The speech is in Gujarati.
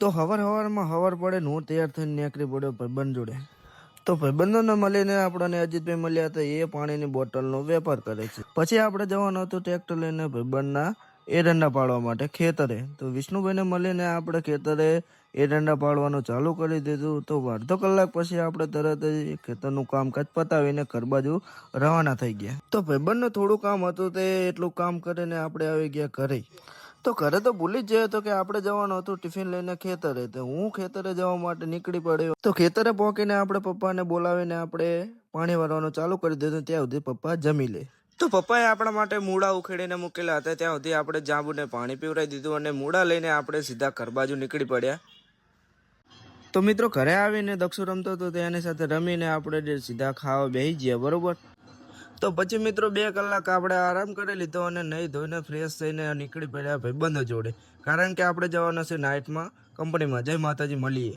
તો હવાર પડે ને હું તૈયાર થઈને નીકળી પડ્યો ભાઈબંધ જોડે. તો ભાઈબંધોને મળીને આપણને અજીતભાઈ મળ્યા હતા. એ પાણીની બોટલનો વેપાર કરે છે. પછી આપણે જવાનું હતું ટ્રેક્ટર લઈને ભાઈબંધના એરંડા પાડવા માટે ખેતરે. તો વિષ્ણુભાઈને મળીને આપણે ખેતરે એરંડા પાડવાનું ચાલુ કરી દીધું. તો અડધો કલાક પછી આપણે તરત જ ખેતરનું કામકાજ પતાવીને ઘર બાજુ રવાના થઈ ગયા. તો ભાઈબંધનું થોડું કામ હતું તે એટલું કામ કરીને આપણે આવી ગયા ઘરે. તો ઘરે તો ભૂલી જ ગયો હતો કે આપણે જવાનું હતું ટિફિન લઈને ખેતરે. તો હું ખેતરે જવા માટે નીકળી પડ્યો. તો ખેતરે પહોંચીને આપણે પપ્પાને બોલાવીને આપણે પાણી વાળવાનું ચાલુ કરી દીધું. ત્યાં સુધી પપ્પા જમી લે. તો પપ્પાએ આપણા માટે મૂળા ઉખેડીને મૂકેલા હતા. ત્યાં સુધી આપણે જાંબુને પાણી પીવડાવી દીધું અને મૂળા લઈને આપણે સીધા ઘર બાજુ નીકળી પડ્યા. તો મિત્રો ઘરે આવીને દક્ષુ રમતો હતો તેની સાથે રમીને આપણે સીધા ખાવા બેસી ગયા. બરોબર. તો પછી મિત્રો 2 કલાક આપણે આરામ કરી લીધો અને નહીં ધોઈને ફ્રેશ થઈને નીકળી પડ્યા ભાઈબંધો જોડે. કારણ કે આપણે જવાના છે નાઇટમાં કંપનીમાં. જય માતાજી, મળીએ.